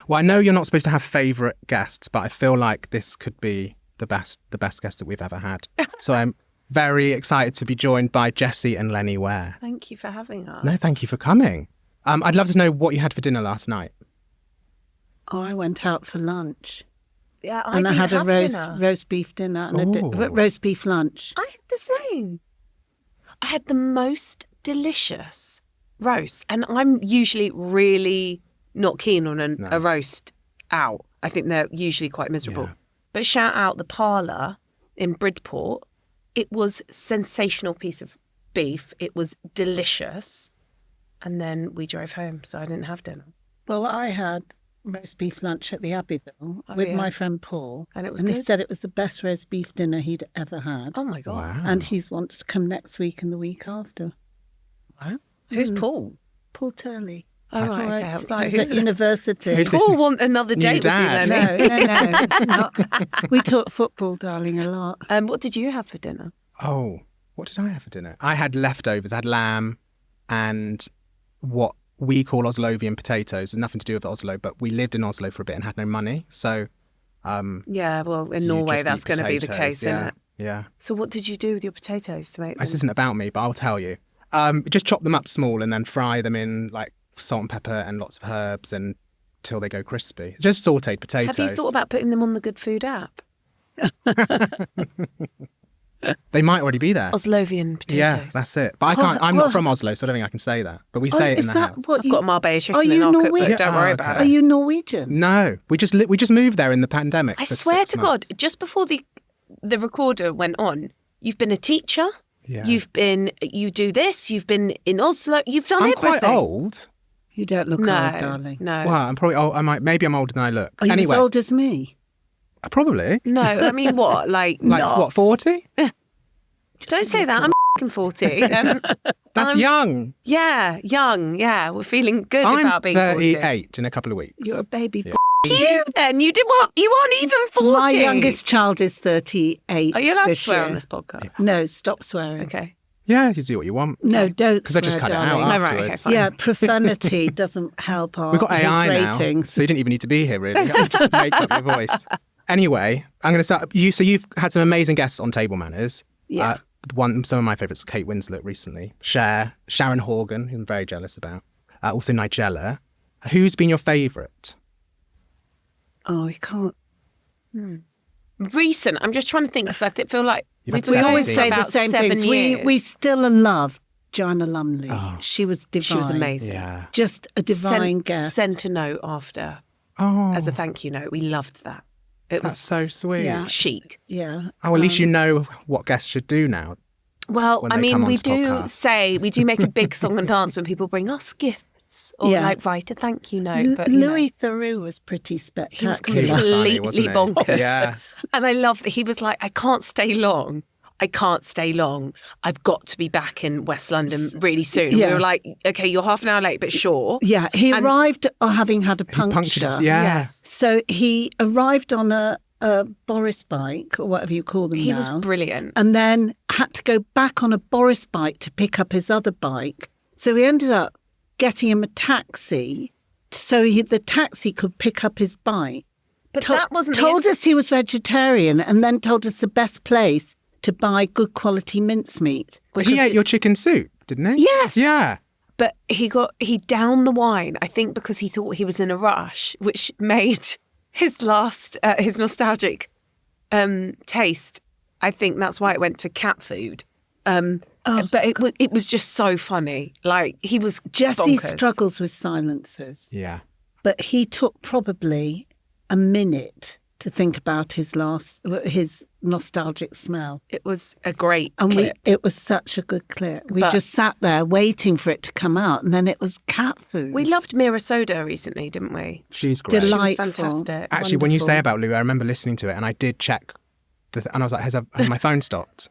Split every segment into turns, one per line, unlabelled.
Well, I know you're not supposed to have favourite guests, but I feel like this could be the best guest that we've ever had. So I'm very excited to be joined by Jessie and Lenny Ware.
Thank you for having us.
No, thank you for coming. I'd love to know what you had for dinner last night.
Oh, I went out for lunch.
Yeah,
I had a roast beef dinner and a roast beef lunch.
I had the same. I had the most delicious roast, and I'm usually really not keen on a roast out. I think they're usually quite miserable.
Yeah.
But shout out the parlour in Bridport. It was a sensational piece of beef. It was delicious. And then we drove home, so I didn't have dinner.
Well, I had roast beef lunch at the Abbeyville with my friend Paul.
And it was
he
good?
said it was the best roast beef dinner he'd ever had.
Oh, my God.
Wow.
And he wants to come next week and the week after.
Wow. Who's Paul?
Paul Turley.
Oh, right. Okay. I was like,
He's at university.
Who's this
Paul want another
new
date with
dad?
you, Lenny.
No. We talk football, darling, a lot.
What did you have for dinner?
Oh, what did I have for dinner? I had leftovers. I had lamb and what we call Oslovian potatoes. It's nothing to do with Oslo, but we lived in Oslo for a bit and had no money. So,
Yeah, well, in
you
Norway,
just
that's
eat
going to be the
potatoes,
case,
yeah,
isn't it?
Yeah.
So what did you do with your potatoes to make them?
This isn't about me, but I'll tell you. Just chop them up small and then fry them in like salt and pepper and lots of herbs until they go crispy. Just sautéed potatoes.
Have you thought about putting them on the Good Food app?
They might already be there.
Oslovian potatoes.
Yeah, that's it. But I can't. I'm not from Oslo, so I don't think I can say that. But we say it in the house.
I've got Marbella chicken
Are you
in our cookbook.
Norwegian?
Don't worry
Oh,
about
okay.
Are
it.
you Norwegian?
No, we just moved there in the pandemic.
I
for
swear
6
to
months.
God, just before the recorder went on, you've been a teacher.
Yeah.
You do this. You've been in Oslo. You've done
I'm
everything.
quite old.
You don't look
No,
old, darling.
no.
Well, I'm probably old. Maybe I'm older than I look.
Are you
Anyway,
as old as me?
probably.
No, I mean what? Like
What, 40?
don't say that. I'm f***ing 40.
That's young.
Yeah, young. Yeah, we're feeling good
I'm
about being 40.
38 in a couple of weeks.
You're a baby.
Yeah.
You then? You did what? You aren't even 40.
My youngest child is 38.
Are you allowed to
this
swear
year.
on this podcast?
No, stop swearing.
Okay.
Yeah, you do what you want.
No, don't.
Because I just
swear,
cut it out
darling.
No, right, okay,
afterwards.
fine.
Yeah, profanity doesn't help our
We've got AI now,
ratings.
so you didn't even need to be here, really. I just make up your voice. Anyway, I'm going to start. So you've had some amazing guests on Table Manners.
Yeah.
Some of my favourites, Kate Winslet recently, Sharon Horgan, who I'm very jealous about. Also Nigella. Who's been your favourite?
Oh, we can't.
Recent. I'm just trying to think because I feel like
You've had
we've
We
Seven
always
years.
say the
about
same
7
things.
years.
We still love Joanna Lumley.
Oh.
She was divine.
She was amazing.
Yeah.
Just a divine guest.
Sent a note after
Oh,
as a thank you note. We loved that. It
that's
was
so sweet.
Yeah.
chic.
Yeah.
Oh, at least you know what guests should do now.
Well,
When
I
they
mean,
come
we
onto
do
podcasts.
we do make a big song and dance when people bring us gifts or
Yeah.
like write a thank you note. But you know,
Louis Theroux was pretty
he was
spectacular.
He was funny,
completely
wasn't he?
bonkers.
Yeah.
And I love that he was like, I can't stay long. I've got to be back in West London really soon.
Yeah.
We were like, okay, you're half an hour late, but sure.
Yeah, he
And-
arrived having had a
He punctured
puncture.
his- yeah.
Yes.
So he arrived on a Boris bike, or whatever you call them
He
now.
was brilliant.
And then had to go back on a Boris bike to pick up his other bike. So he ended up getting him a taxi so the taxi could pick up his bike.
But that wasn't the
told us he was vegetarian and then told us the best place to buy good quality mincemeat.
He ate your chicken soup, didn't he?
Yes.
Yeah.
But he downed the wine, I think, because he thought he was in a rush, which made his nostalgic taste. I think that's why it went to cat food. But it was just so funny. Like he was
Jessie
bonkers.
struggles with silences,
Yeah.
but he took probably a minute to think about his nostalgic smell.
It was a great
And
clip.
it was such a good clip. We
But-
just sat there waiting for it to come out, and then it was cat food.
We loved Mira Soda recently, didn't we?
She's great.
She was
Delightful.
fantastic.
Actually, when you
Wonderful.
say about Lou, I remember listening to it and I did check, and I was like, has my phone stopped?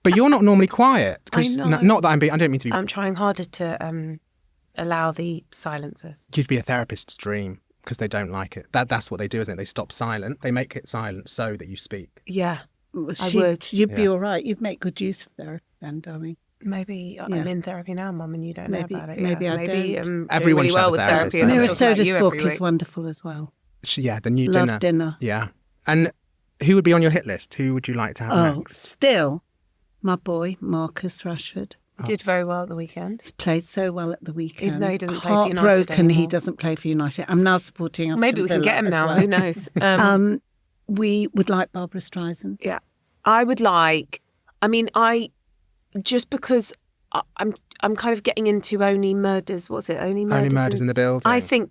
But you're not normally quiet. 'Cause
I know.
Not that I don't mean to be.
I'm trying harder to allow the silences.
You'd be a therapist's dream because they don't like it. That's what they do, isn't it? They stop silent. They make it silent so that you speak.
Yeah.
Well,
I would.
You'd be
Yeah.
all right. You'd make good use of therapy then, darling.
Maybe I'm
Yeah.
in therapy now, Mum, and you don't
Maybe-
know about it.
maybe
yeah.
I
maybe
don't.
I'm
Everyone
doing really
should
well
have
with
a
therapy.
therapist,
and I'm
don't
talking about
Mirasoda's
you
book
every
is
week.
wonderful as well.
Yeah, the new
Love dinner.
Yeah. And who would be on your hit list? Who would you like to have
Oh,
next?
still, my boy, Marcus Rashford.
He did very well at the weekend.
He's played so well at the weekend.
Even though he doesn't play for United
Heartbroken he
anymore.
doesn't play for United. I'm now supporting Aston
Maybe we can
Villa
get him
as
now.
well.
Who knows?
We would like Barbara Streisand.
Yeah, I would like. I mean, just because I'm kind of getting into Only Murders. What's it? Only Murders.
Only Murders in the Building.
I think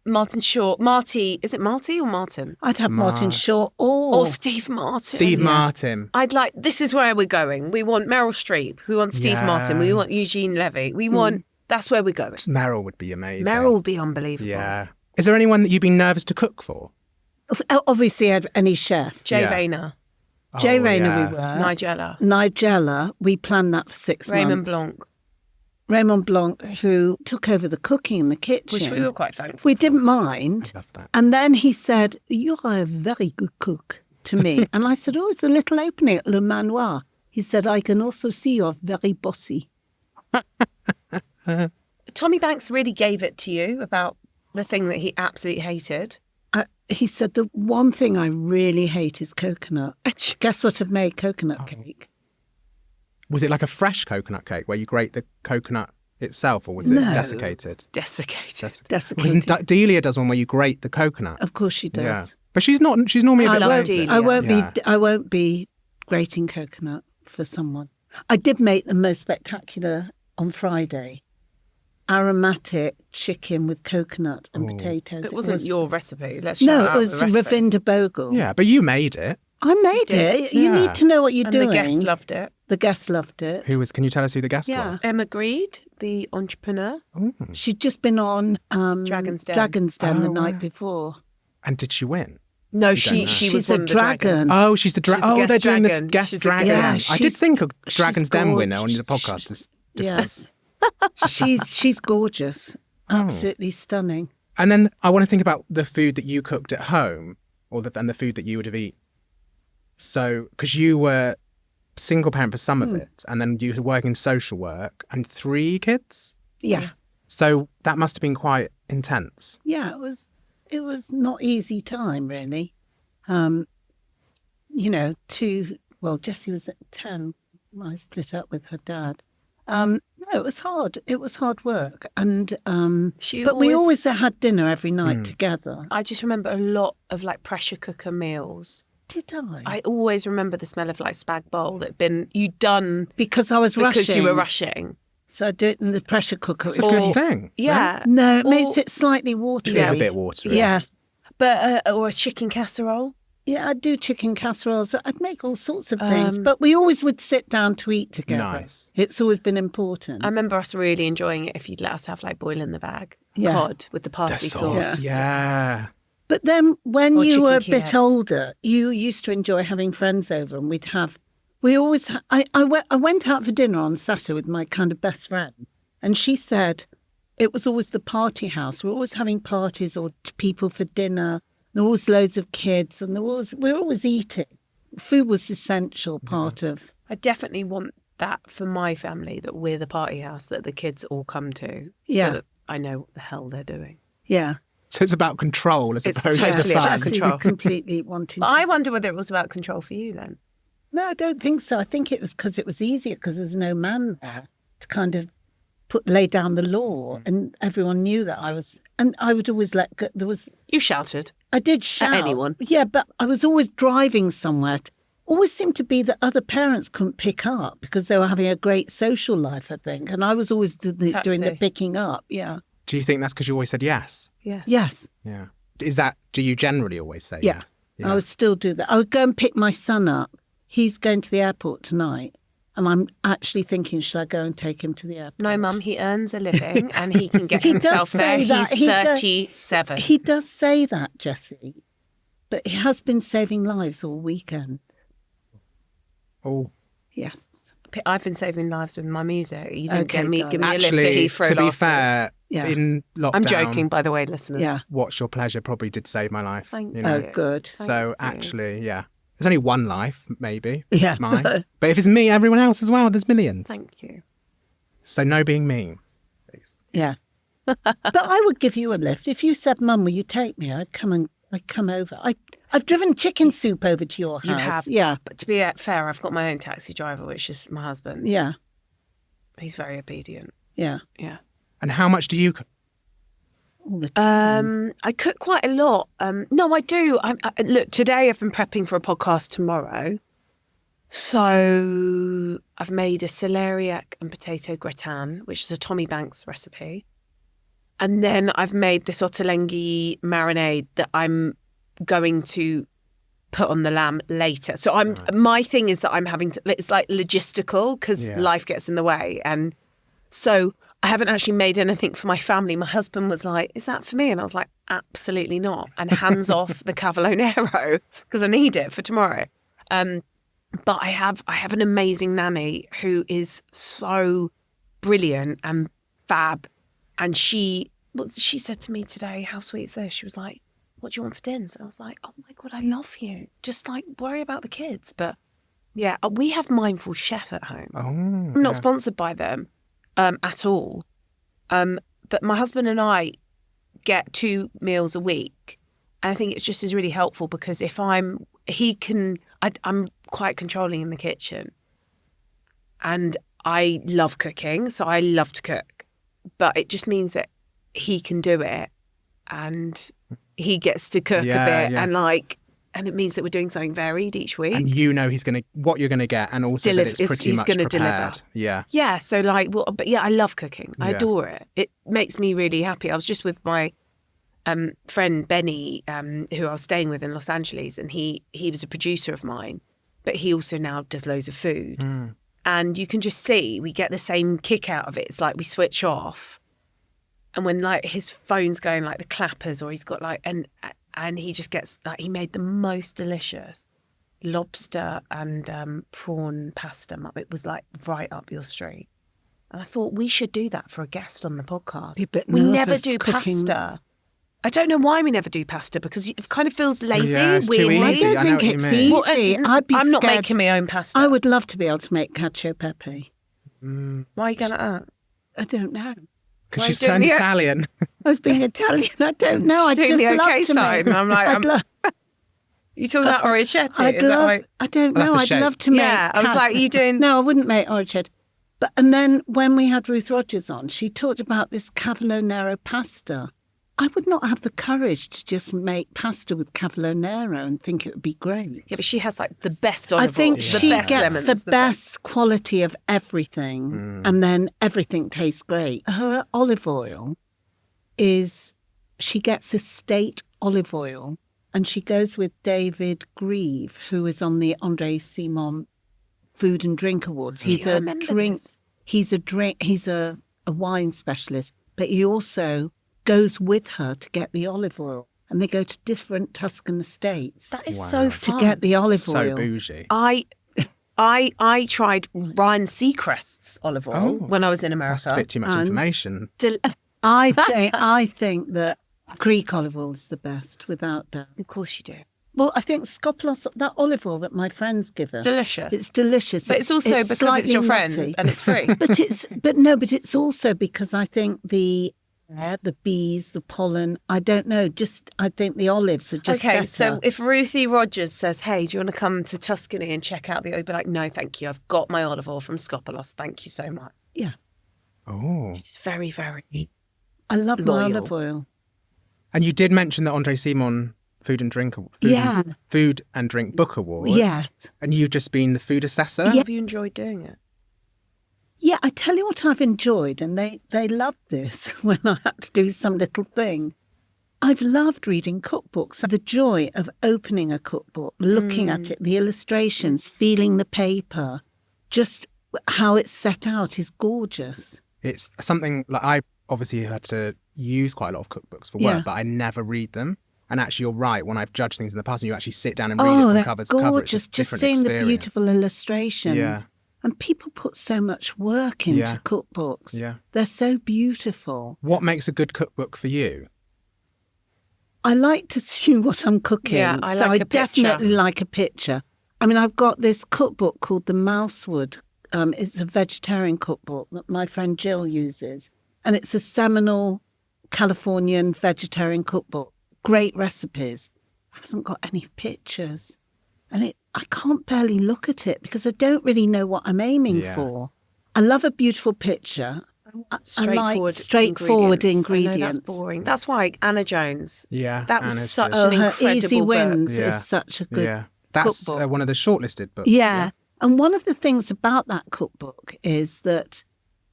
Martin Short. Marty. Is it Marty or Martin?
I'd have Martin Short or
Steve Martin.
Steve Martin.
I'd like. This is where we're going. We want Meryl Streep. We want Steve
Yeah.
Martin. We want Eugene Levy. We want. That's where we're going.
Meryl would be amazing.
Meryl will be unbelievable.
Yeah. Is there anyone that you've been nervous to cook for?
obviously any chef.
Jay
Yeah.
Rayner.
Jay
Oh,
Rayner
yeah.
we were.
Nigella.
We planned that for 6
Raymond
months.
Blanc.
Raymond Blanc, who took over the cooking in the kitchen.
Which we were quite thankful.
We didn't mind.
I love that.
And then he said, "You're a very good cook," to me. And I said, "Oh, it's a little opening at Le Manoir." He said, "I can also see you're very bossy."
Tommy Banks really gave it to you about the thing that he absolutely hated.
He said, "The one thing I really hate is coconut." Guess what I've made? Coconut cake.
Was it like a fresh coconut cake where you grate the coconut itself, or was it
No.
desiccated?
Desiccated.
Desiccated.
Wasn't Delia does one where you grate the coconut?
Of course she does.
Yeah, but she's not. She's normally a
I
bit
love
lazy.
Delia.
I won't be grating coconut for someone. I did make the most spectacular on Friday. Aromatic chicken with coconut and potatoes.
It wasn't your recipe. Let's
No,
shout out
it was
the recipe.
Ravinder Bogle.
Yeah, but you made it.
I made
did.
it. You
Yeah.
need to know what you're
And
doing.
the guests loved it.
The guests loved it.
Who was? Can you tell us who the guest
Yeah.
was?
Emma Greed, the entrepreneur.
She'd just been on
Dragon's Den.
the
Oh,
night
wow.
before.
And did she win?
No,
know.
she was
She's
one
a
of the
dragon.
dragons.
Oh, she's the dragon.
She's a
Oh,
guest
they're doing this
dragon.
guest
She's a
dragon.
Yeah,
I did
she's-
think of
she's
Dragon's Den winner on
gorgeous.
the podcast. Is different.
Yes. she's gorgeous. Absolutely stunning.
And then I want to think about the food that you cooked at home, and the food that you would have eaten. So, because you were single parent for some of it, and then you were working social work and 3 kids.
Yeah.
So that must have been quite intense.
Yeah, it was not easy time really. Jessie was at 10 when I split up with her dad. No, it was hard. It was hard work. And we always had dinner every night together.
I just remember a lot of like pressure cooker meals.
Did I?
I always remember the smell of like spag bowl that you'd done
Because I was rushing.
because you were rushing.
So I do it in the pressure cooker.
It's a good thing.
Yeah.
No, it
Or-
makes it slightly watery.
It is a bit watery.
Yeah.
But or a chicken casserole.
Yeah, I'd do chicken casseroles. I'd make all sorts of things. But we always would sit down to eat together.
Nice.
It's always been important.
I remember us really enjoying it if you'd let us have like boil in the bag
Yeah.
cod with the
The
parsley
sauce.
sauce.
Yeah.
But then when
Or
you were a
chicken
bit
cuillets.
older, you used to enjoy having friends over and I went out for dinner on Saturday with my kind of best friend and she said it was always the party house. We're always having parties or people for dinner. There were always loads of kids and we're always eating. Food was essential part of...
I definitely want that for my family, that we're the party house that the kids all come to.
Yeah.
So that I know what the hell they're doing.
Yeah.
So it's about control as
It's
opposed to
totally
the
about
fun.
Jesse's
control.
completely wanting
But
to...
I wonder whether it was about control for you then.
No, I don't think so. I think it was because it was easier because there was no man there to kind of lay down the law, and everyone knew that I was. And I would always let go.
You shouted.
I did shout
anyone?
Yeah, but I was always driving somewhere. Always seemed to be that other parents couldn't pick up because they were having a great social life, I think, and I was always doing the
Taxi.
picking up. Yeah.
Do you think that's because you always said yes?
Yes.
Yes.
Yeah. Do you generally always say
Yeah. I would still do that. I would go and pick my son up. He's going to the airport tonight. And I'm actually thinking, should I go and take him to the airport?
No, Mum, he earns a living and he can get
He does
himself there.
say that.
He's
He does-
37.
He does say that, Jessie. But he has been saving lives all weekend.
Oh,
Yes.
I've been saving lives with my music. You didn't
Okay,
give me
darling.
a lift to
actually,
Heathrow
to be
last week.
fair,
Yeah.
in lockdown,
I'm joking, by the way, listeners.
Yeah.
What's Your Pleasure probably did save my life.
Thank
you know?
Oh, good.
So
you.
actually, yeah, There's only one life, maybe.
Yeah.
Mine. But if it's me, everyone else as well, there's millions.
Thank you.
So no being mean, please.
Yeah. But I would give you a lift. If you said, Mum, will you take me? I'd come over. I've driven chicken soup over to your house.
You have.
Yeah.
But to be fair, I've got my own taxi driver, which is my husband.
Yeah.
He's very obedient.
Yeah.
Yeah.
And how much do you cook?
All the time.
I cook quite a lot. No, I do. Look, today I've been prepping for a podcast tomorrow. So I've made a celeriac and potato gratin, which is a Tommy Banks recipe. And then I've made this ottolenghi marinade that I'm going to put on the lamb later. So my thing is that I'm having to, it's like logistical because life gets in the way. And so I haven't actually made anything for my family. My husband was like, is that for me? And I was like, absolutely not. And hands off the cavolo nero because I need it for tomorrow. But I have an amazing nanny who is so brilliant and fab. And she said to me today, how sweet is this? She was like, what do you want for dinners? And I was like, oh my God, I love you. Just like worry about the kids. But yeah, we have Mindful Chef at home.
Oh,
I'm not sponsored by them at all. But my husband and I get 2 meals a week. And I think it's just is really helpful because if I'm quite controlling in the kitchen. And I love cooking, so I love to cook. But it just means that he can do it and he gets to cook a bit and it means that we're doing something varied each week.
And you know what you're gonna get and also that it's pretty much prepared.
Deliver.
Yeah.
Yeah, so but yeah, I love cooking. I adore it. It makes me really happy. I was just with my friend Benny, who I was staying with in Los Angeles, and he was a producer of mine, but he also now does loads of food. And you can just see we get the same kick out of it. It's like we switch off. And when like his phone's going like the clappers or he's got like, and he just gets like, he made the most delicious lobster and prawn pasta. It was like right up your street. And I thought we should do that for a guest on the podcast. We never do pasta. I don't know why we never do pasta because it kind of feels lazy.
Yeah, it's too
weirdly.
easy.
I don't think it's easy.
Well, I'm not
scared.
making my own pasta.
I would love to be able to make cacio e pepe.
Why are you going at that?
I don't know.
Because she's turned Italian.
I was being Italian. I don't know. I
doing
just
the
love
okay
to
sign.
make.
I'm like, you talking about orecchiette?
I don't know. I'd love to make.
Yeah, I was like, you doing?
No, I wouldn't make orecchiette. But and then when we had Ruth Rogers on, she talked about this cavolo nero pasta. I would not have the courage to just make pasta with cavolo nero and think it would be great.
Yeah, but she has like the best olive oil.
I think she
best
gets
lemons,
the best quality of everything, and then everything tastes great. Her olive oil is, she gets estate olive oil, and she goes with David Grieve, who is on the André Simon Food and Drink Awards. He's a wine specialist, but he also goes with her to get the olive oil, and they go to different Tuscan estates.
That is so fun
to get the olive oil.
So bougie.
I tried Ryan Seacrest's olive oil when I was in America.
That's a bit too much information.
I think that Greek olive oil is the best, without doubt.
Of course you do.
Well, I think Skopelos, that olive oil that my friends give us,
Delicious.
It's delicious.
But it's also because it's your friend and it's free.
but it's also because I think the bees, the pollen, I don't know, I think the olives are just better.
So if Ruthie Rogers says, hey, do you want to come to Tuscany and check out the oil? Be like, no, thank you. I've got my olive oil from Skopelos. Thank you so much.
Yeah.
Oh.
She's very, very
I love
loyal.
my olive oil.
And you did mention the André Simon Food and Drink Book Awards.
Yes.
And you've just been the food assessor.
Yeah.
Have you enjoyed doing it?
Yeah, I tell you what I've enjoyed, and they loved this when I had to do some little thing. I've loved reading cookbooks. The joy of opening a cookbook, looking at it, the illustrations, feeling the paper, just how it's set out is gorgeous.
It's something like I obviously had to use quite a lot of cookbooks for work, but I never read them. And actually, you're right. When I've judged things in the past, and you actually sit down and read it from cover to cover, it's
gorgeous.
a different
just seeing
experience.
the beautiful illustrations.
Yeah.
And people put so much work into cookbooks.
Yeah.
They're so beautiful.
What makes a good cookbook for you?
I like to see what I'm cooking.
Yeah, I like a picture.
definitely like a picture. I mean, I've got this cookbook called The Mousewood. It's a vegetarian cookbook that my friend Jill uses. And it's a seminal Californian vegetarian cookbook. Great recipes. It hasn't got any pictures. And I can't barely look at it because I don't really know what I'm aiming for. I love a beautiful picture. Straightforward ingredients.
I know that's boring. That's why Anna Jones.
Yeah.
That was such an
her
incredible
Easy Wins
book.
is such a good
Yeah. That's
cookbook.
one of the shortlisted books.
Yeah. And one of the things about that cookbook is that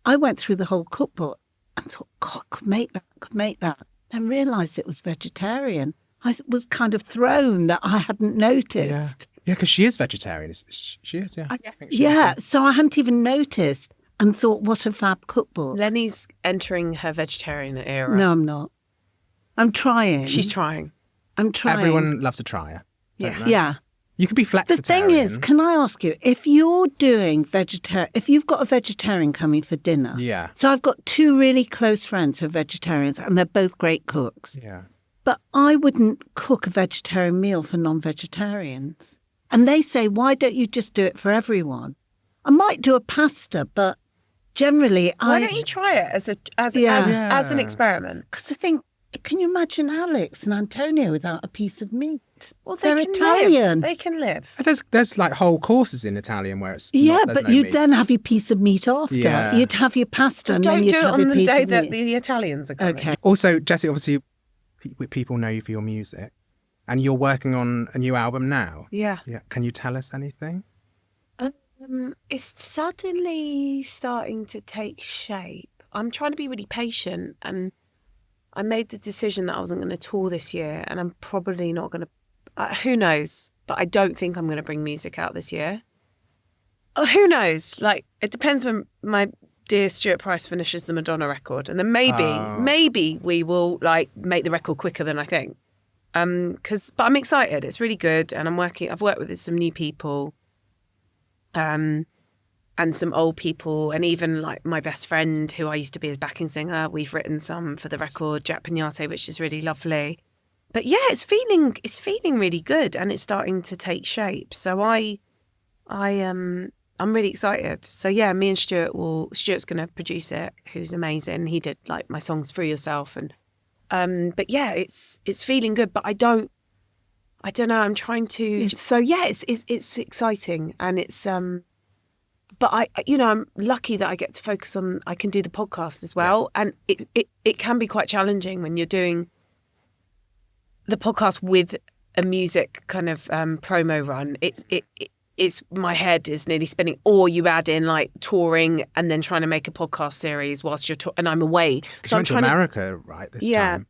I went through the whole cookbook and thought, God, could make that. Then realised it was vegetarian. I was kind of thrown that I hadn't noticed.
Yeah, because she is vegetarian. She is, yeah.
So I hadn't even noticed and thought, what a fab cookbook.
Lenny's entering her vegetarian era.
No, I'm not. I'm trying.
She's trying.
I'm trying.
Everyone loves a trier. don't they?
Yeah.
You could be flexitarian.
The thing is, can I ask you, if you're doing if you've got a vegetarian coming for dinner.
Yeah.
So I've got two really close friends who are vegetarians and they're both great cooks.
Yeah.
But I wouldn't cook a vegetarian meal for non-vegetarians. And they say, why don't you just do it for everyone? I might do a pasta, but generally
Why don't you try it as an experiment?
Because I think, can you imagine Alex and Antonio without a piece of meat?
Well,
they're
can
Italian.
Live. They can live.
There's like whole courses in Italian where it's
but
no
you'd
meat.
then have your piece of meat after.
Yeah.
You'd have your pasta and
Don't
then you'd
do it
have
on
your
the
piece
day
of
that
meat.
the Italians are coming.
Okay.
Also, Jessie, obviously, people know you for your music, and you're working on a new album now.
Yeah.
Yeah. Can you tell us anything?
It's suddenly starting to take shape. I'm trying to be really patient, and I made the decision that I wasn't going to tour this year, and I'm probably not going to. Who knows? But I don't think I'm going to bring music out this year. Who knows? Like, it depends when my dear Stuart Price finishes the Madonna record, and then maybe we will like make the record quicker than I think. But I'm excited. It's really good, and I've worked with some new people. And some old people, and even like my best friend who I used to be his backing singer. We've written some for the record, Jack Pignate, which is really lovely. But yeah, it's feeling really good, and it's starting to take shape. So I'm really excited. So yeah, me and Stuart's going to produce it, who's amazing. He did like my songs Free Yourself, and but yeah, it's feeling good. But I don't know. I'm trying to. So yeah, it's exciting, and it's But I'm lucky that I get to focus on. I can do the podcast as well, and it can be quite challenging when you're doing the podcast with a music kind of promo run. It's my head is nearly spinning, or you add in like touring and then trying to make a podcast series whilst you're and I'm away.
So I'm trying to America, right? This time.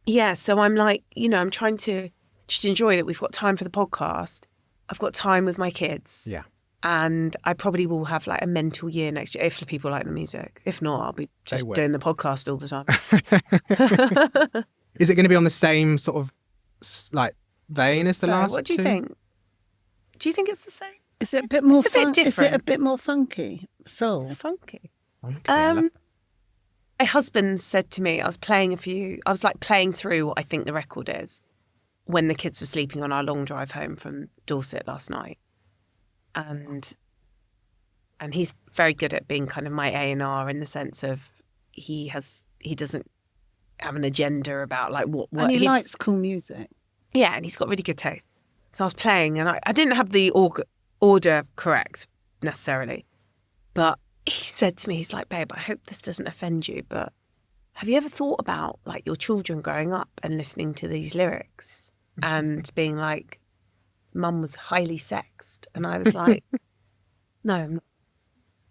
Yeah. So I'm like, I'm trying to just enjoy that we've got time for the podcast. I've got time with my kids.
Yeah.
And I probably will have like a mental year next year if the people like the music. If not, I'll be just doing the podcast all the time.
Is it going to be on the same sort of like vein as the last
what do you
two?
think? Do you think it's the same?
Is it a bit more
It's a bit different.
Is it a bit more funky? Soul?
Funky.
Okay.
My husband said to me, I was playing through what I think the record is when the kids were sleeping on our long drive home from Dorset last night. And he's very good at being kind of my A&R in the sense of he doesn't have an agenda about like what
and he likes cool music.
Yeah, and he's got really good taste. So I was playing, and I didn't have the order correct necessarily, but he said to me, he's like, babe, I hope this doesn't offend you, but have you ever thought about like your children growing up and listening to these lyrics and being like, Mum was highly sexed? And I was like, no, I'm not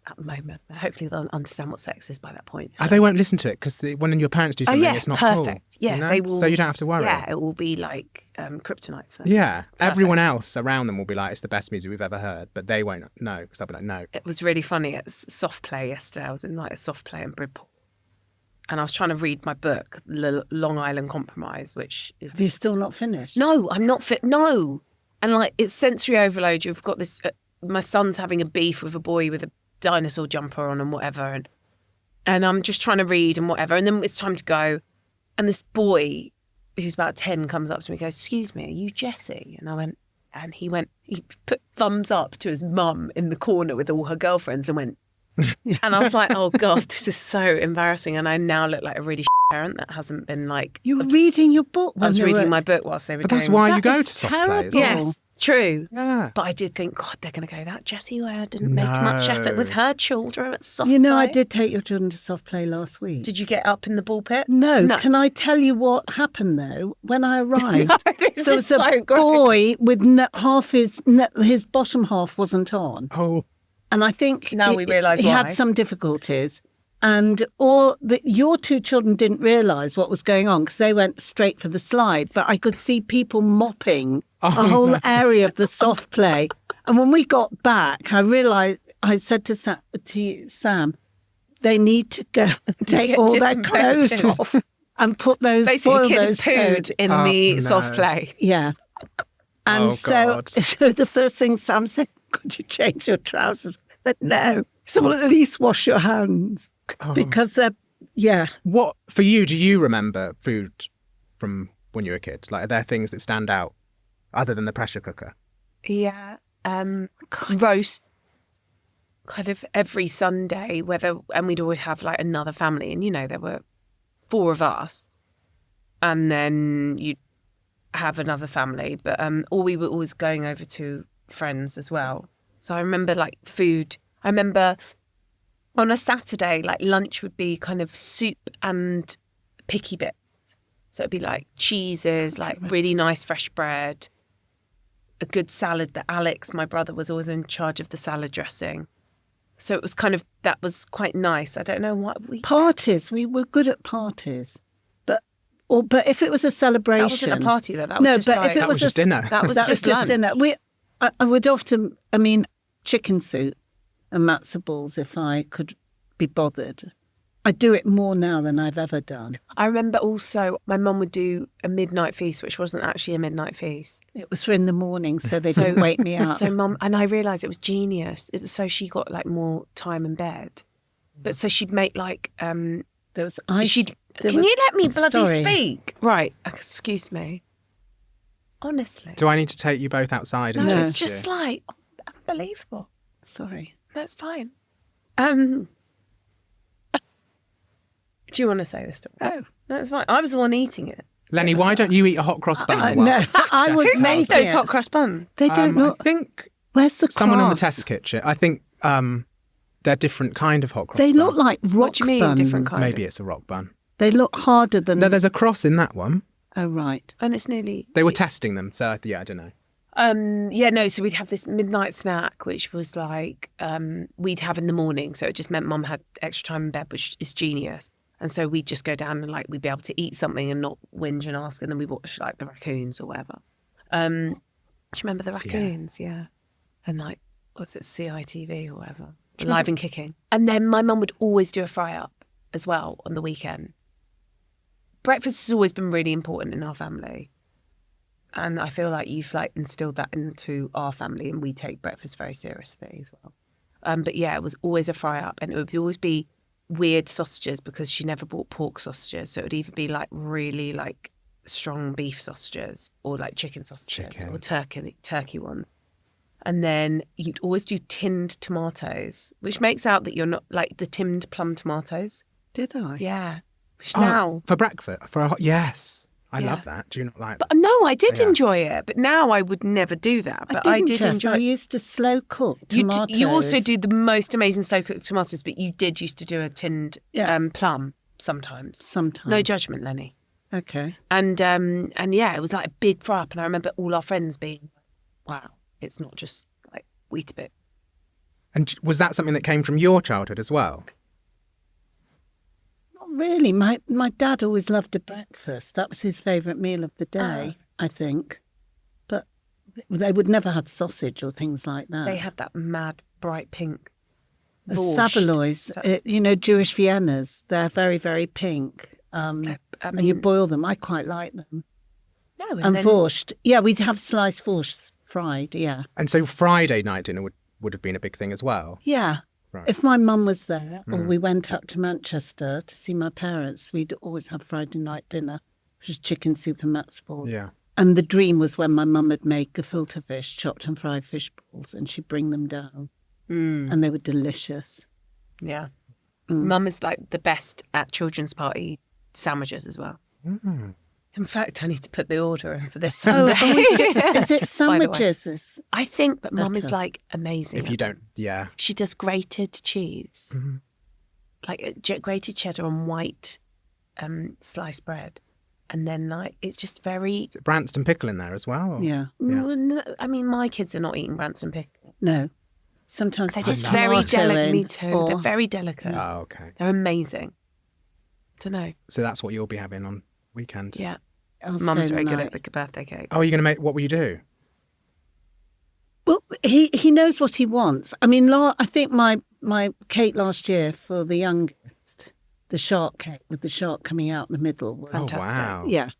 at the moment. Hopefully they'll understand what sex is by that point.
They won't listen to it because when your parents do something, it's not
perfect.
Cool.
Yeah, they will.
So you don't have to worry.
Yeah, it will be like kryptonite. So.
Yeah, everyone else around them will be like, it's the best music we've ever heard, but they won't know because they'll be like, no.
It was really funny at soft play yesterday. I was in like a soft play in Bridport, and I was trying to read my book, Long Island Compromise, which is...
Have you still not finished?
No, I'm not fit. No. And like, it's sensory overload. You've got this, my son's having a beef with a boy with a dinosaur jumper on and whatever. And I'm just trying to read and whatever. And then it's time to go. And this boy who's about 10 comes up to me and goes, excuse me, are you Jessie? And I went, And he put thumbs up to his mum in the corner with all her girlfriends and went, and I was like, oh God, this is so embarrassing. And I now look like a really parent that hasn't been like...
You were reading your book.
I was reading my book whilst they were
But
doing...
that's why you
That
go
is
to soft
terrible.
plays.
Yes, true.
Yeah.
But I did think, God, they're going to go, that Jessie Ware didn't make much effort with her children at soft
You know,
play.
I did take your children to soft play last week.
Did you get up in the ball pit?
No. Can I tell you what happened though? When I arrived,
This
there
is
was
so
a
great.
boy with his bottom half wasn't on,
Oh,
and I think
Now we realise
he
why.
had some difficulties. And your two children didn't realise what was going on because they went straight for the slide. But I could see people mopping a whole area of the soft play. And when we got back, I realised, I said to Sam, they need to go and take all their clothes
disinfected.
off and put those,
Basically,
boil
kid
those
pooed in the
no.
soft play.
Yeah. And
Oh,
so,
God.
so the first thing Sam said, could you change your trousers? I said, no. So well, at least wash your hands. Because they're,
what for you? Do you remember food from when you were a kid? Like, are there things that stand out other than the pressure cooker?
Yeah. Roast kind of every Sunday, and we'd always have like another family. And, you know, there were 4 of us. And then you'd have another family. But or we were always going over to friends as well. So I remember like food. I remember on a Saturday, like lunch would be kind of soup and picky bits. So it'd be like cheeses, like really nice fresh bread, a good salad that Alex, my brother, was always in charge of the salad dressing. So it was kind of, that was quite nice. I don't know what we...
parties. We were good at parties. But if it was a celebration...
That wasn't a party though. That was just like...
if it was
just dinner.
That was
that
just
was
lunch.
dinner. I would often, chicken soup and matzo balls if I could be bothered. I do it more now than I've ever done.
I remember also my mum would do a midnight feast, which wasn't actually a midnight feast.
It was for in the morning, so they didn't wake me up.
So mum, and I realised it was genius. It was so she got like more time in bed. But so she'd make like,
There was ice.
can you let me bloody
Sorry.
speak? Right, excuse me. Honestly.
Do I need to take you both outside?
No,
and
No.
it's
teach
just
you?
like unbelievable.
Sorry.
That's fine. Do you want to say this story?
Oh.
No, it's fine. I was the one eating it.
Lenny, why don't you eat a hot cross bun?
No,
whilst
I would
Jessie
make
tells
Those
it.
hot cross buns.
They don't
I
look.
think
Where's the
someone in the
crust?
test kitchen. I think they're different kind of hot cross.
They look
buns.
like rock
What do you mean,
buns.
different kind?
Maybe it's a rock bun.
They look harder than.
No, there's a cross in that one.
Oh right.
And it's nearly...
They were testing them, so yeah, I don't know.
So we'd have this midnight snack, which was like we'd have in the morning. So it just meant Mum had extra time in bed, which is genius. And so we'd just go down and like we'd be able to eat something and not whinge and ask. And then we watch like the raccoons or whatever. Do you remember the raccoons? Yeah. And like, what's it, CITV or whatever? Live and Kicking. And then my mum would always do a fry up as well on the weekend. Breakfast has always been really important in our family. And I feel like you've like instilled that into our family, and we take breakfast very seriously as well. But yeah, it was always a fry up, and it would always be weird sausages because she never bought pork sausages. So it would either be like really like strong beef sausages or like chicken sausages or turkey ones. And then you'd always do tinned tomatoes, which makes out that you're not like the tinned plum tomatoes.
Did I?
Yeah. Which now...
For breakfast, yes. I love that. Do you not like that?
But no, I did
Yeah.
enjoy it, but now I would never do that. But I did enjoy
I
it.
used to slow cook
You,
tomatoes.
you also do the most amazing slow cooked tomatoes, but you did used to do a tinned plum sometimes.
Sometimes.
No judgment, Lenny.
Okay.
And yeah, it was like a big fry up, and I remember all our friends being, "Wow, it's not just like Weetabix."
And was that something that came from your childhood as well?
Not really. My dad always loved a breakfast. That was his favourite meal of the day, I think. But they would never had sausage or things like that.
They had that mad bright pink.
The
borscht.
Saveloys, Jewish Viennas. They're very, very pink. And you boil them. I quite like them.
No,
And
then,
borscht. Yeah, we'd have sliced borscht fried, yeah.
And so Friday night dinner would have been a big thing as well.
Yeah.
Right.
If my mum was there or we went up to Manchester to see my parents, we'd always have Friday night dinner, which was chicken soup and matzo balls.
Yeah.
And the dream was when my mum had made gefilte fish, chopped and fried fish balls, and she'd bring them down. And they were delicious.
Yeah. Mum is like the best at children's party sandwiches as well. In fact, I need to put the order in for this Sunday.
Is it sandwiches?
I think, but Mum is
Better.
like amazing.
If you don't, yeah.
She does grated cheese, like grated cheddar on white sliced bread. And then like it's just very...
Is it Branston pickle in there as well? Or?
Yeah.
No, I mean, my kids are not eating Branston pickle.
No. Sometimes
They're
put
just very
tomato
delicate. Me
in,
too.
or-
They're very delicate.
Oh, okay.
They're amazing. Don't know.
So that's what you'll be having on weekend?
Yeah.
I'll
Mum's
stay
very
the
good
night.
at the birthday cakes.
Oh, you're going to make, what will you do?
Well, he knows what he wants. I mean, I think my cake last year for the youngest, the shark cake with the shark coming out in the middle was...
Fantastic.
Oh, wow.
Yeah.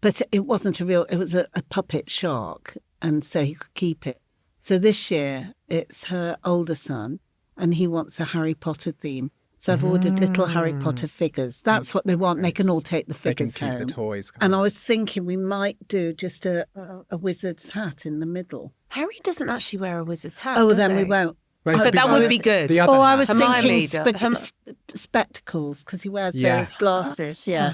But it wasn't it was a puppet shark, and so he could keep it. So this year, it's her older son, and he wants a Harry Potter theme. So I've ordered little Harry Potter figures. That's what they want. They can all take the
They can
figures
keep
home.
the toys.
And I was thinking we might do just a wizard's hat in the middle.
Harry doesn't actually wear a wizard's hat.
Oh,
does
then
he?
we won't.
Well,
But that would be good.
The other
Oh, I
hat.
was
Hermione
thinking
does.
spectacles because he wears
Yeah.
those glasses. Yeah.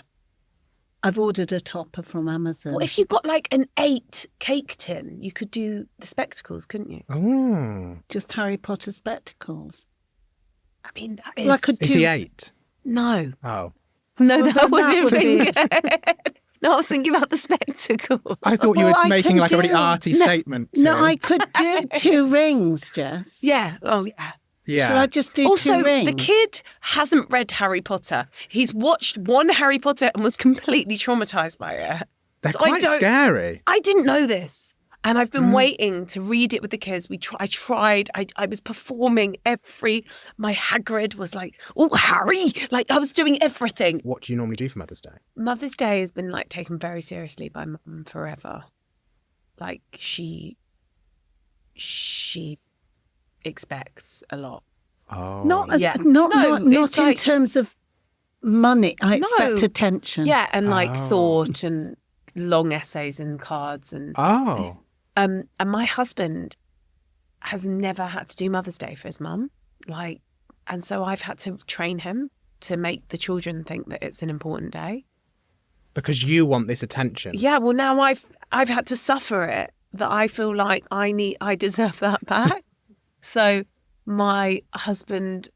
I've ordered a topper from Amazon.
Well, if you got like an 8 cake tin, you could do the spectacles, couldn't you?
Oh.
Just Harry Potter spectacles.
I mean, that is...
Well, I could
Is
do.
he 8?
No.
Oh.
No,
Well,
that would
that
have
would
been
be-
good. No, I was thinking about the spectacles.
I thought you
Well,
were
I
making
can
like a really
do-
arty
No,
statement.
No,
Tim.
I could do 2 rings, Jess.
Yeah. Oh, yeah.
Yeah.
Shall I just do 2
Also,
rings?
the kid hasn't read Harry Potter. He's watched one Harry Potter and was completely traumatized by it.
They're
So I
quite
don't-
scary.
I didn't know this. And I've been waiting to read it with the kids. I tried. I was performing my Hagrid was like, oh, Harry. Like I was doing everything.
What do you normally do for Mother's Day?
Mother's Day has been like taken very seriously by Mum forever. Like she expects a lot.
Oh.
Not
Yeah.
not
No,
not
it's
in
like-
terms of money. I expect
No.
attention.
Yeah, and like
Oh.
thought and long essays and cards and
Oh.
and my husband has never had to do Mother's Day for his mum. Like, and so I've had to train him to make the children think that it's an important day.
Because you want this attention.
Yeah, well now I've had to suffer it, that I feel like I deserve that back. So my husband,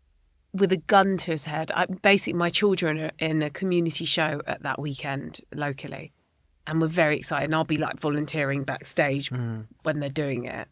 with a gun to his head, basically my children are in a community show at that weekend locally, and we're very excited. And I'll be like volunteering backstage when they're doing it.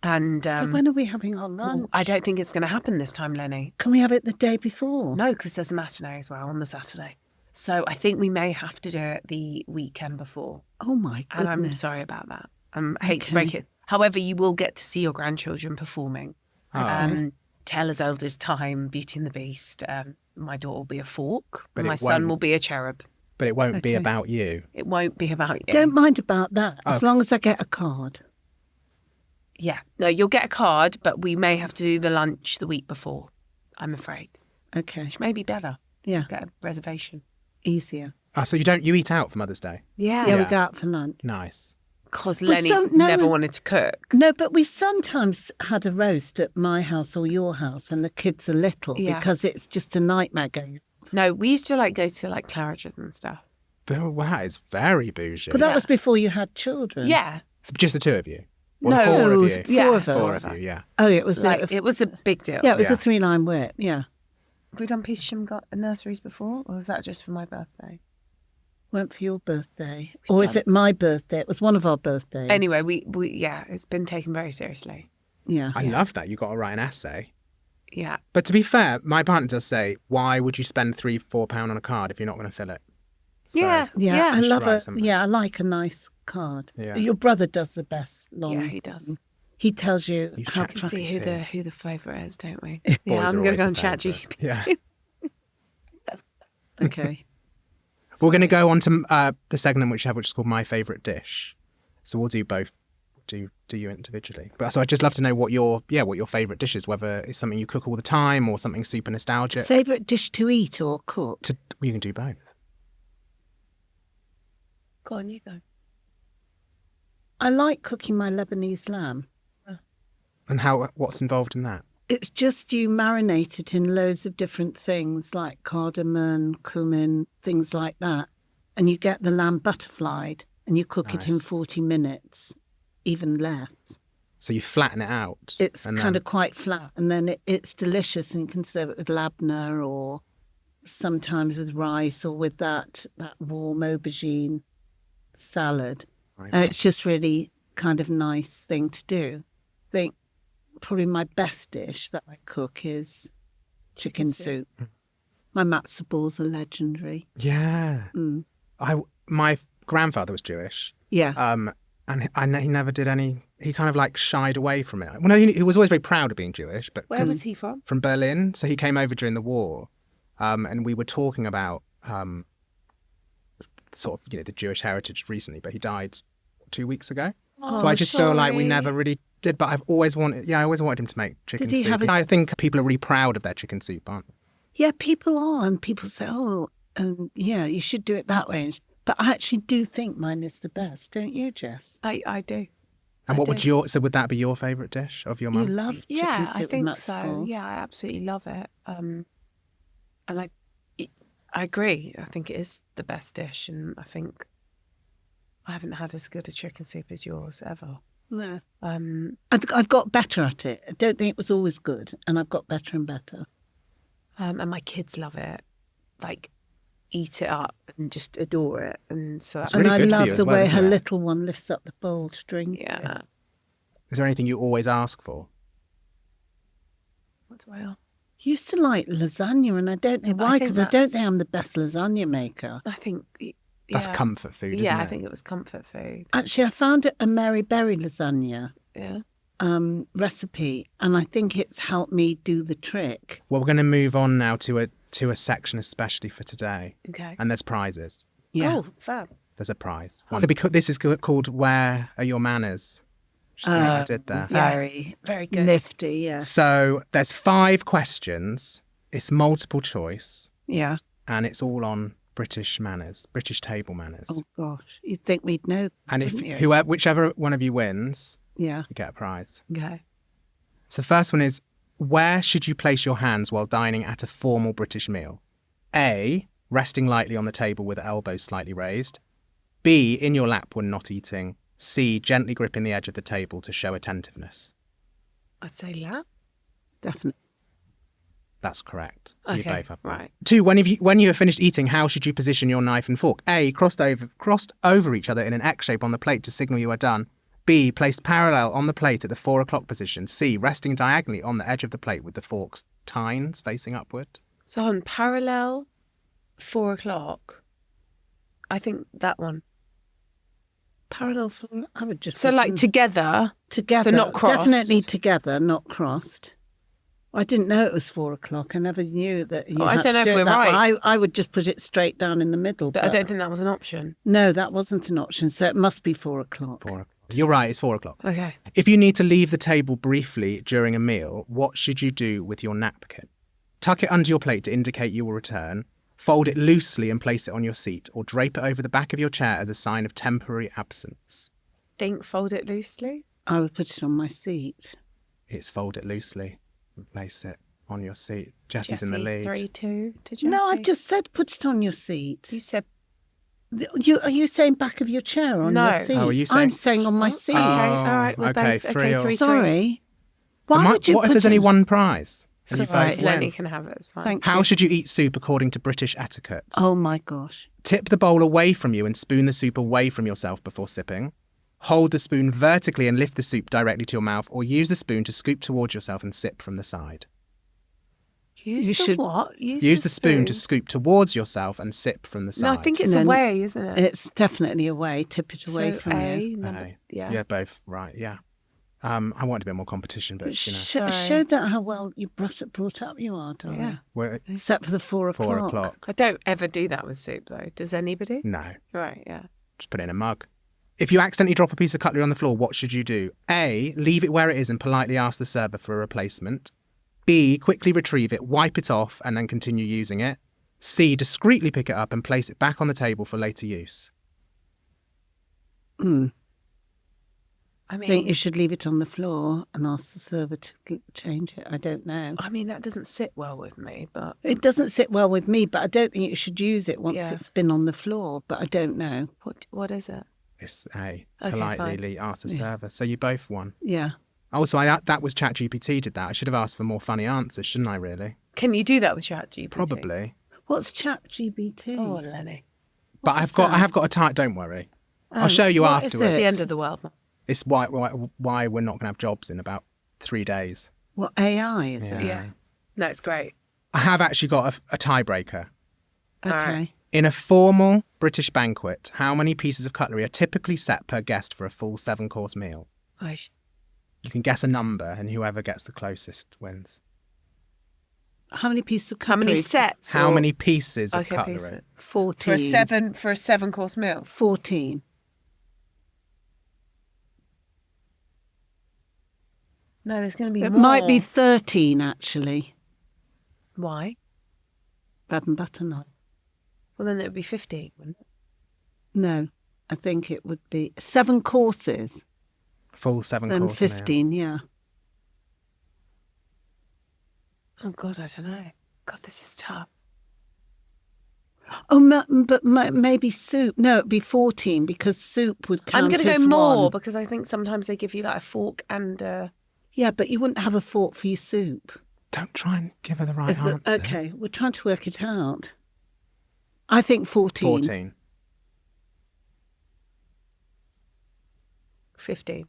And
So when are we having our lunch?
I don't think it's going to happen this time, Lenny.
Can we have it the day before?
No, because there's a matinee as well on the Saturday. So I think we may have to do it the weekend before.
Oh my goodness.
And I'm sorry about that. I hate to
Okay.
break it. However, you will get to see your grandchildren performing.
Oh.
Taylor's eldest time, Beauty and the Beast. My daughter will be a fork.
But
My
it
son
won't-
will be a cherub.
But it won't be
Okay.
about you.
It won't be about you.
Don't mind about that, as
Okay.
long as I get a card.
Yeah. No, you'll get a card, but we may have to do the lunch the week before, I'm afraid.
Okay.
Which may be better.
Yeah,
Get a reservation.
easier.
Oh, so you eat out for Mother's Day?
Yeah,
Yeah.
we
Yeah.
go out for lunch.
Nice.
Because
Well,
Lenny
no,
never
no.
wanted to cook.
No, but we sometimes had a roast at my house or your house when the kids are little
Yeah.
because it's just a nightmare going.
No, we used to like go to like Claridge's and stuff.
But wow, it's very bougie.
But that
Yeah.
was before you had children.
Yeah.
So just the 2 of you? Or
No,
the 4
it
of
was
you?
4
Yeah,
of us.
4
of
of
us.
you, yeah.
Oh, it was
Like, it was a big deal.
yeah, it was
Yeah.
a 3-line whip. Yeah,
Have we done Petersham got nurseries before? Or was that just for my birthday?
went for your birthday, or is it my birthday? It was one of our birthdays.
Anyway, we yeah, it's been taken very seriously.
Yeah,
I love that. You got to write an essay.
Yeah.
But to be fair, my partner does say, why would you spend £3-4 on a card if you're not going to fill it? So,
Yeah.
yeah, I
Just
love
write
it.
something.
Yeah, I like a nice card.
Yeah.
Your brother does the best. Long.
Yeah, he does.
He tells you
He's
how
chat-
to.
See
Yeah.
who the favourite is, don't we?
Boys
Yeah,
are
I'm going
always
to go
the
on
favourite.
ChatGPT.
Yeah.
Okay.
We're going to go on to the segment which is called My Favourite Dish. So we'll do both. Do you individually? But so I'd just love to know what your favourite dish is, whether it's something you cook all the time or something super nostalgic.
Favorite dish to eat or cook?
You can do both.
Go on, you go.
I like cooking my Lebanese lamb.
And what's involved in that?
It's just you marinate it in loads of different things like cardamom, cumin, things like that. And you get the lamb butterflied and you cook it in
Nice.
40 minutes, even less.
So you flatten it out.
It's
and
kind
then-
of quite flat, and then it's delicious, and you can serve it with labneh or sometimes with rice or with that warm aubergine salad.
Right.
And it's just really kind of nice thing to do. I think probably my best dish that I cook is chicken soup. My matzo balls are legendary.
Yeah.
Mm.
My grandfather was Jewish.
Yeah.
And he never did any. He kind of like shied away from it. Well, no, he was always very proud of being Jewish, but
Where was he from?
from Berlin. So he came over during the war, and we were talking about sort of the Jewish heritage recently. But he died 2 weeks ago.
Oh,
So I just feel like we
sorry.
never really did. But I've always wanted. Yeah, I always wanted him to make chicken
Did he
soup.
have a-
I think people are really proud of their chicken soup, aren't they?
Yeah, people are, and people say, "Oh, yeah, you should do it that way." But I actually do think mine is the best, don't you, Jess?
I do.
And
I
what would
do.
would that be your favourite dish of your
You
mum's?
love chicken
Yeah,
soup
I
with
think
matzo
so.
ball.
Yeah, I absolutely love it. And I agree. I think it is the best dish, and I think I haven't had as good a chicken soup as yours ever.
Yeah.
Um,
I've got better at it. I don't think it was always good, and I've got better and better.
and my kids love it. Like, eat it up and just adore it. And so that's
It's really
and I
good for
love
you as
the
well,
way
isn't
her
it?
little one lifts up the bowl to drink.
yeah.
it.
Is there anything you always ask for?
What do I ask?
Used to like lasagna, and I don't know
Yeah, but I
why,
think
because I don't
that's-
think I'm the best lasagna maker.
I think
That's
yeah.
comfort food, isn't
Yeah,
it?
I think it was comfort food.
Actually, I found a Mary Berry lasagna
Yeah.
recipe, and I think it's helped me do the trick.
Well, we're going to move on now to a section especially for today,
Okay.
and there's prizes.
Yeah.
Oh, fab.
There's a prize. Because this is called "Where Are Your Manners?" Which is what I did there.
Very,
Very good.
nifty. Yeah.
So there's 5 questions. It's multiple choice,
Yeah.
and it's all on British manners, British table manners.
Oh gosh, you'd think we'd know.
and if
wouldn't you?
whichever one of you wins,
Yeah.
you get a prize.
Okay.
So first one is, where should you place your hands while dining at a formal British meal? A, resting lightly on the table with elbows slightly raised. B, in your lap when not eating. C, gently gripping the edge of the table to show attentiveness.
I'd say lap.
Definitely.
That's correct. So you
Okay.
both have.
Right.
2, when you have finished eating, how should you position your knife and fork? A, crossed over each other in an X shape on the plate to signal you are done. B, placed parallel on the plate at the 4 o'clock position. C, resting diagonally on the edge of the plate with the forks tines facing upward.
So on parallel, 4 o'clock. I think that one.
Parallel. I would just
So
put
like
some-
together.
together.
so not crossed.
Definitely together, not crossed. I didn't know it was 4 o'clock. I never knew that you
Oh, I
had
don't
to
know
do
if
it
we're
that way.
right.
I would just put it straight down in the middle.
But I don't think that was an option.
No, that wasn't an option. So it must be 4 o'clock.
4 o'clock. You're right, it's 4 o'clock.
Okay.
If you need to leave the table briefly during a meal, what should you do with your napkin? Tuck it under your plate to indicate you will return. Fold it loosely and place it on your seat, or drape it over the back of your chair as a sign of temporary absence.
Think fold it loosely.
I would put it on my seat.
It's fold it loosely and place it on your seat. Jessie's in the lead.
3-2 to Jessie.
No, I've just said put it on your seat.
You said
Are you saying back of your chair on
No.
your seat?
Oh, are you
I'm
saying-
saying on my seat.
Okay,
Oh,
all right. We're
okay,
both
3 or-
3-3.
Sorry. Why
What
would you
if
put
there's
it-
only one prize? And you
It's
both
all right.
win?
Lenny can have it. It's fine.
Thank
How
you.
should you eat soup according to British etiquette?
Oh my gosh.
Tip the bowl away from you and spoon the soup away from yourself before sipping. Hold the spoon vertically and lift the soup directly to your mouth, or use the spoon to scoop towards yourself and sip from the side.
Use
You
the
should-
what?
Use the spoon to scoop towards yourself and sip from the side.
No, I think it's
And then
away, isn't it?
It's definitely away. Tip it away
So
from
A,
you.
number,
Aye.
yeah.
Yeah, both. Right, yeah. I want a bit more competition, but,
Sorry.
Showed that how well you brought up you are, darling.
Yeah.
we're
Except for the 4 o'clock.
4 o'clock.
I don't ever do that with soup, though. Does anybody?
No,
Right, yeah.
just put it in a mug. If you accidentally drop a piece of cutlery on the floor, what should you do? A, leave it where it is and politely ask the server for a replacement. B, quickly retrieve it, wipe it off, and then continue using it. C, discreetly pick it up and place it back on the table for later use.
I
think
mean,
you should leave it on the floor and ask the server to change it. I don't know.
that doesn't sit well with me, but
It doesn't sit well with me, but I don't think you should use it once
Yeah.
it's been on the floor. But I don't know.
what is it?
It's
Okay,
politely ask the server. So you both won.
Yeah.
Also, that was ChatGPT did that. I should have asked for more funny answers, shouldn't I? Really?
Can you do that with ChatGPT?
Probably.
What's ChatGPT?
Oh, Lenny.
But I have got a type. Don't worry. I'll show you
what is
afterwards.
it?
The end of the world.
It's why we're not going to have jobs in about 3 days.
What AI is it?
Yeah. No, it's great.
I have actually got a tiebreaker.
Okay.
In a formal British banquet, how many pieces of cutlery are typically set per guest for a full 7-course meal? You can guess a number, and whoever gets the closest wins.
How many pieces of
How many
cutlery?
sets?
How
or-
many pieces of
Okay,
cutlery?
pieces.
14.
For a 7-course meal?
14.
No, there's going to be
It
more.
might be 13, actually.
Why?
Bread and butter knife.
Well, then it would be 15, wouldn't it?
No, I think it would be 7 courses.
Full 7-course
Then
meal.
15, yeah.
Oh, God, I don't know. God, this is tough.
Oh, but maybe soup. No, it'd be 14 because soup would count
I'm going to
as
go more
one.
because I think sometimes they give you like a fork and...
Yeah, but you wouldn't have a fork for your soup.
Don't try and give her the right answer.
Okay, we're trying to work it out. I think 14.
14.
15.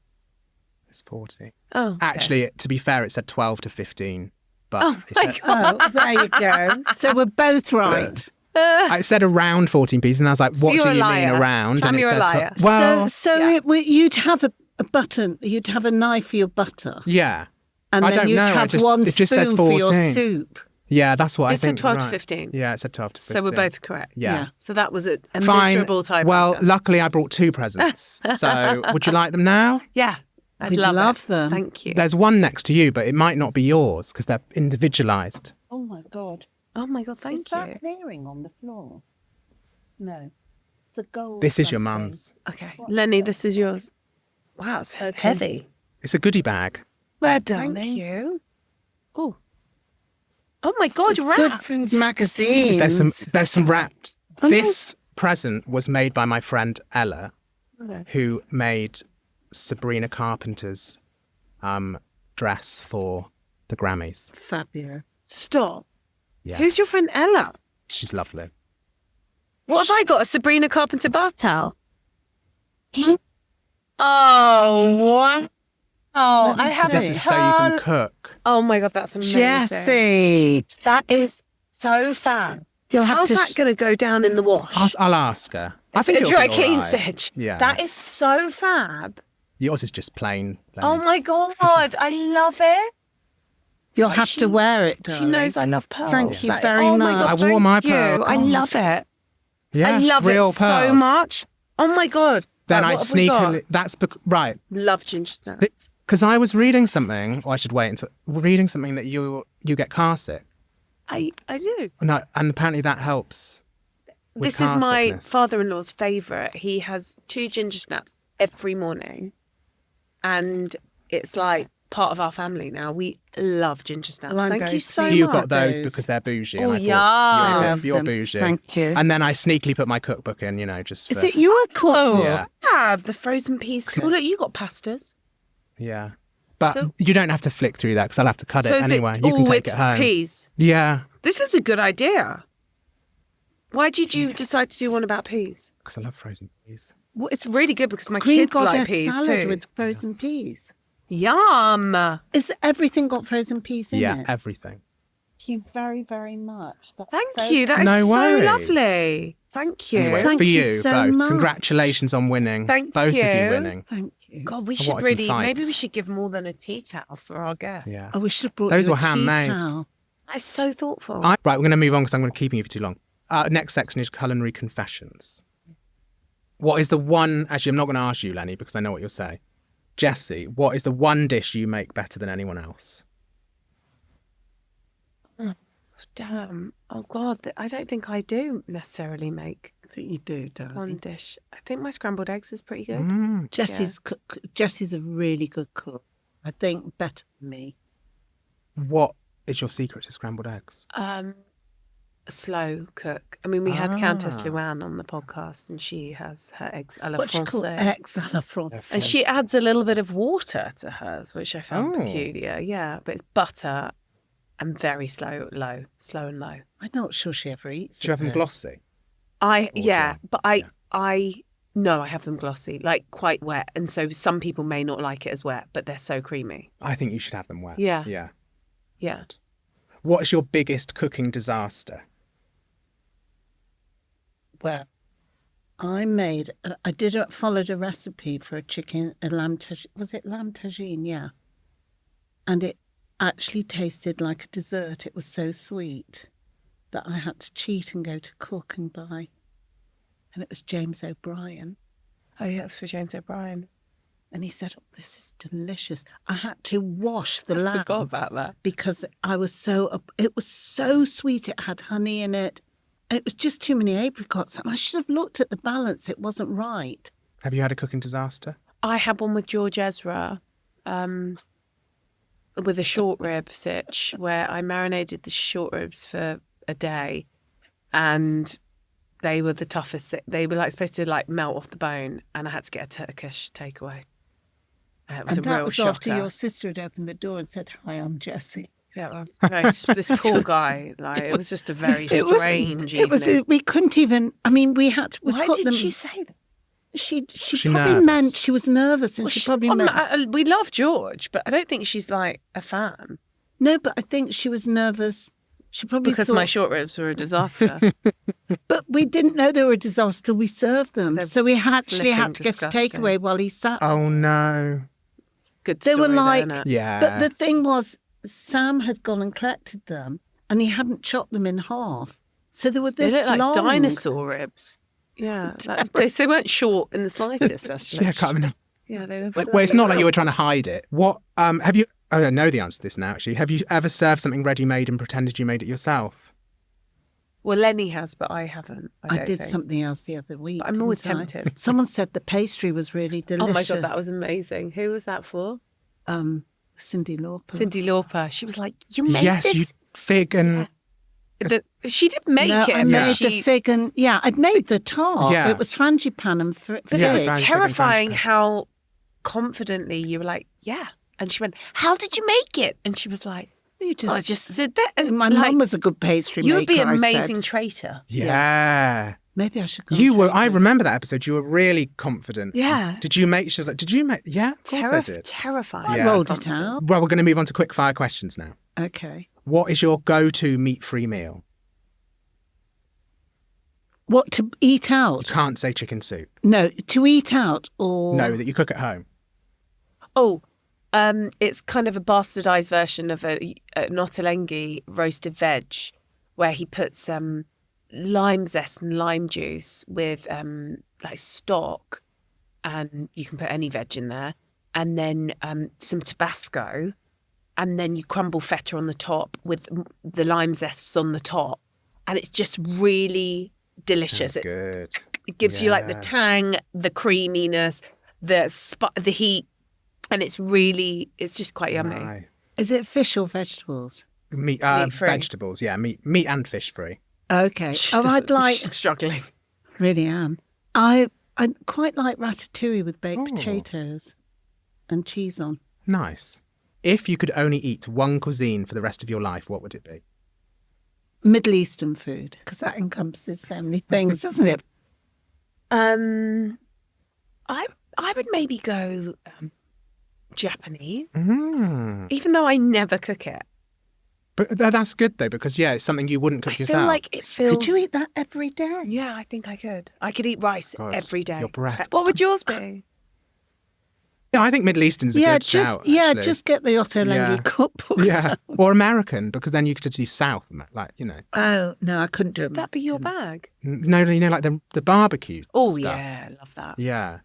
It's 40.
Oh, okay.
Actually, to be fair, it said 12 to 15. But
Oh,
it
my
said,
God.
Oh, there you go. So we're both right.
it said around 14 pieces, and I was like, what
you're
do
a
you
liar.
mean around?
Sam,
and it
you're a
said
liar.
well,
So you'd have a butter. You'd have a knife for your butter,
yeah.
and
I
then
don't
you'd
know,
have
it
one
just says
spoon for your
14.
soup.
Yeah, that's what I
It said
think.
12 to
right.
15.
Yeah, it said 12 to 15.
So we're both correct.
Yeah.
So that was a
Fine.
miserable time.
Well, luckily I brought 2 presents. So would you like them now?
Yeah. I'd
We'd
love
love
it.
them.
Thank you.
There's one next to you, but it might not be yours because they're individualised.
Oh my God!
Oh, my God, thank
Is
you.
that clearing on the floor? No, it's a gold.
This is your
something.
mum's.
Okay. Lenny, this is yours. Wow, it's heavy.
It's a goodie bag.
Well done.
Thank you. Oh. Oh, my God,
It's
you're
good
right.
food magazines.
There's some wraps.
Oh, no.
This present was made by my friend Ella,
Okay.
who made Sabrina Carpenter's dress for the Grammys.
Fabulous.
Stop.
Yeah,
Who's your friend Ella?
she's lovely.
What have I got? A Sabrina Carpenter bath towel? Oh, wow. Oh, I have
This
a
is so you can cook.
Oh my God, that's amazing.
Jessie,
That is so fab.
you'll have
How's
to.
that going to go down in the wash?
I'll ask her. I think
a
it'll
dry
be
clean
all right.
sedge.
Yeah.
That is so fab.
Yours is just plain.
Oh my God, I love it.
You'll have to wear it.
She
darling.
knows I love pearls.
Thank you
That-
very
oh my
much.
God,
I wore my
thank you.
pearl.
I love it.
Yeah,
I love
real
it so
pearls.
much. Oh my God.
Then
Right,
I
what have we got?
sneakily. That's right.
Love ginger snaps.
Because I was reading something, or I should wait until reading something that you get car sick.
I do.
No, and apparently that helps. with
This is
car
my
sickness.
father-in-law's favourite. He has 2 ginger snaps every morning. And it's like part of our family now. We love ginger snaps.
Well, I'm
Thank
very
you so
pleased.
You
much.
got those
Those.
because they're bougie.
Oh,
and I
yeah.
thought,
I love
you're
them.
bougie.
Thank you.
And then I sneakily put my cookbook in, just for...
Is it your cook?
Yeah.
Have the frozen peas. Oh, look, you got pastas.
Yeah. But
So-
you don't have to flick through that because I'll have to cut
So
it
is
anyway.
it
You can
all
take
with
it home.
peas?
Yeah.
This is a good idea. Why did you decide to do one about peas?
Because I love frozen peas.
Well, it's really good because my
Green
kids like
goddess
peas
salad
too.
with frozen peas.
Yum.
Is everything got frozen peas in
Yeah,
it?
everything.
Thank you very, very much. That's
Thank
so
you. That is
No
so
worries.
lovely. Thank you.
Anyway, it's
Thank
for
you
you
so
both.
much.
Congratulations on winning.
Thank
both of
you.
you winning.
Thank you.
God, we
I
should
wanted some
really, maybe we
fights.
should give more than a tea towel for our guests.
Yeah.
Oh, we should have brought
Those
you
were
a tea
handmade.
towel.
That's so thoughtful.
Right, we're going to move on because I'm going to keep you for too long. Next section is culinary confessions. What is the one... Actually, I'm not going to ask you, Lenny, because I know what you'll say. Jessie, what is the one dish you make better than anyone else?
Damn. Oh, God. I don't think I do necessarily make
I think you do, darling.
One dish. I think my scrambled eggs is pretty good.
Jessie's a really good cook. I think better than me.
What is your secret to scrambled eggs?
A slow cook. I mean, we had Countess Luann on the podcast, and she has her eggs à la
What she call
française.
eggs à la française.
And she adds a little bit of water to hers, which I found peculiar. Yeah, but it's butter and very slow and low.
I'm not sure she ever eats
Do you have them
though.
glossy?
I
dry?
have them glossy, like quite wet, and so some people may not like it as wet, but they're so creamy.
I think you should have them wet.
Yeah.
Yeah. What is your biggest cooking disaster?
Well, followed a recipe for a lamb tagine. Was it lamb tagine? Yeah. And it actually tasted like a dessert. It was so sweet that I had to cheat and go to Cook and buy. And it was James O'Brien.
Oh yeah, it's for James O'Brien.
And he said, "Oh, this is delicious." I had to wash the lamb.
I forgot about that.
Because it was so sweet. It had honey in it. It was just too many apricots. And I should have looked at the balance. It wasn't right.
Have you had a cooking disaster?
I had one with George Ezra, with a short rib sitch, where I marinated the short ribs for a day, and they were the toughest. They were supposed to melt off the bone, and I had to get a Turkish takeaway. It was
And
a
that
real
was
shocker.
after your sister had opened the door and said, "Hi, I'm Jessie."
Yeah, this poor guy. It was just a very strange evening.
We couldn't even. I mean, we had to.
Why did she say that?
She
She
probably
nervous.
meant she was nervous, and she probably meant.
We love George, but I don't think she's a fan.
No, but I think she was nervous. She probably
Because
thought,
my short ribs were a disaster.
But we didn't know they were a disaster till we served them.
They're
So we actually had to
flipping
get a takeaway while he sat.
Oh no.
Good
They
story,
were like-
though, innit?
Yeah.
But the thing was, Sam had gone and collected them, and he hadn't chopped them in half. So they were
They
this
look like
long.
dinosaur ribs. Yeah, they weren't short in the slightest. Actually.
Yeah, can't even.
Yeah, they were.
Well, it's not like you were trying to hide it. What have you? Oh, I know the answer to this now. Actually, have you ever served something ready-made and pretended you made it yourself?
Well, Lenny has, but I haven't. I
did
think.
something else the other week.
But I'm always
didn't I?
tempted.
Someone said the pastry was really delicious.
Oh my God, that was amazing. Who was that for?
Cindy Lauper.
Cindy Lauper. She was like, "You made
Yes,
this."
you fig and
She did make
No,
it.
I made the fig and I'd made the tart.
Yeah.
It was frangipan and fig.
But
Yeah,
it was
Frank-
terrifying
Frank-
how confidently you were like, "Yeah," and she went, "How did you make it?" And she was like,
You
"I just stood there." And
my mum was a good pastry maker.
You would be an
I said.
amazing traitor.
yeah.
Maybe I should go.
You
and
were.
try
I
this.
remember that episode. You were really confident.
Yeah.
Did you make? She was like, "Did you make?" Yeah, of course I did.
Terrifying.
I
Yeah.
rolled it out.
Well, we're going to move on to quick fire questions now.
Okay.
What is your go-to meat-free meal?
What to eat
You
out?
can't say chicken soup.
No, to eat out or
No, that you cook at home.
Oh, it's kind of a bastardized version of a Nottolenghi roasted veg, where he puts lime zest and lime juice with stock, and you can put any veg in there, and then some Tabasco, and then you crumble feta on the top with the lime zests on the top, and it's just really delicious.
Sounds good.
It gives you the
Yeah.
tang, the creaminess, the heat, and it's just quite yummy.
Nice.
is it fish or vegetables?
Meat,
Meat-free.
vegetables. Yeah, meat and fish free.
Okay.
She
I'd
doesn't-
like.
she's struggling.
Really am. I quite like ratatouille with baked
Oh.
potatoes and cheese on.
Nice. If you could only eat one cuisine for the rest of your life, what would it be?
Middle Eastern food, because that encompasses so many things, doesn't it?
I would maybe go Japanese,
Mm.
even though I never cook it.
But that's good though, because it's something you wouldn't cook
I
yourself.
feel like it feels.
Could you eat that every day?
Yeah, I think I could. I could eat rice
God,
every day.
your breath.
What would yours be?
Yeah, I think Middle Eastern's a good shout. actually.
just get the Ottolenghi
Yeah.
cookbook.
Yeah, or American, because then you could do South,
Oh no, I couldn't do it.
Would that be your bag?
No, like the barbecue.
Oh
stuff.
yeah, I love that.
Yeah,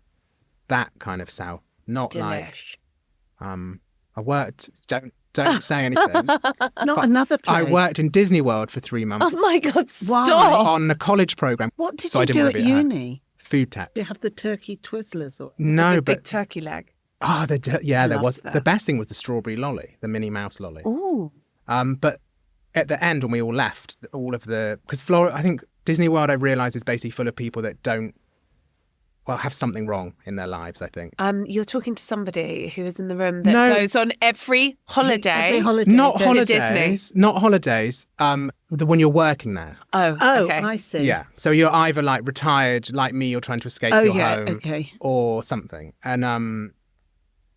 that kind of South, not
Delish.
I worked. Don't Don't say anything.
Not another place.
I worked in Disney World for 3 months.
Oh my God,
Why?
stop.
On a college program.
What did
So
you
I didn't
do
want
at
to be at home.
uni?
Food tech.
Do you have the turkey Twizzlers? Or
No,
The
but
big turkey leg.
there
Love
was.
that.
The best thing was the strawberry lolly, the Minnie Mouse lolly.
Ooh.
But at the end, when we all left, because Florida, I think Disney World, I realised, is basically full of people that have something wrong in their lives, I think.
You're talking to somebody who is in the room that
No.
goes on every holiday.
Every holiday.
Not
to
holidays. Not holidays. When you're working there.
Oh,
Oh,
okay.
I see.
Yeah. So you're either like retired, like me, you're trying to escape
Oh,
your
yeah.
home,
Okay.
or something. And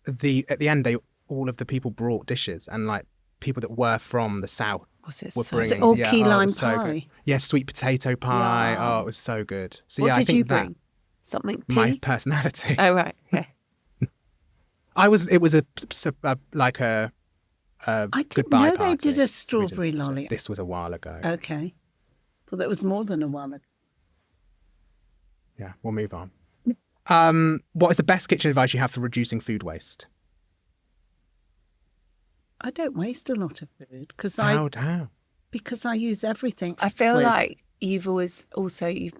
at the end, all of the people brought dishes, and like people that were from the south
Was it
were
so
bringing
all
yeah,
key
it
lime
was so
pie.
good. Yeah, sweet potato pie.
Yum.
Oh, it was so good. So
What
yeah, I
did
think
you
that
bring? Something
my
pea?
personality.
Oh, right. Okay.
It was like a
I didn't
goodbye
know
party.
they did a
So we
strawberry lolly.
This was a while ago.
Okay. Well, that was more than a while ago.
Yeah, we'll move on. What is the best kitchen advice you have for reducing food waste?
I don't waste a lot of food because
How?
I use everything.
I feel
with-
like you've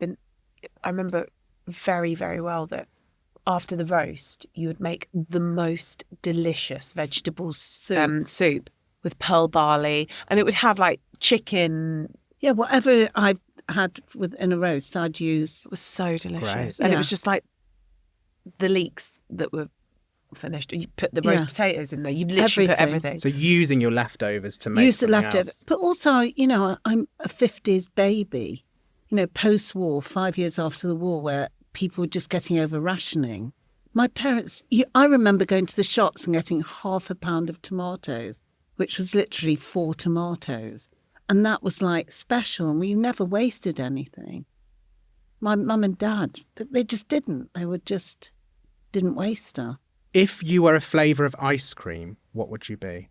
been, I remember very, very well that after the roast, you would make the most delicious vegetable soup with pearl barley, and it would have like chicken.
Yeah, whatever I had in a roast, I'd use.
It was so delicious.
Great.
And
Yeah.
it was just like the leeks that were finished. You put the roast
Yeah.
potatoes in there. You literally put everything.
So using your leftovers to make
Use the
something
leftovers.
else.
But also, I'm a 50s baby, post-war, 5 years after the war, where people were just getting over rationing. My parents, I remember going to the shops and getting half a pound of tomatoes, which was literally 4 tomatoes. And that was like special, and we never wasted anything. My mum and dad, they just didn't. They didn't waste stuff.
If you were a flavour of ice cream, what would you be?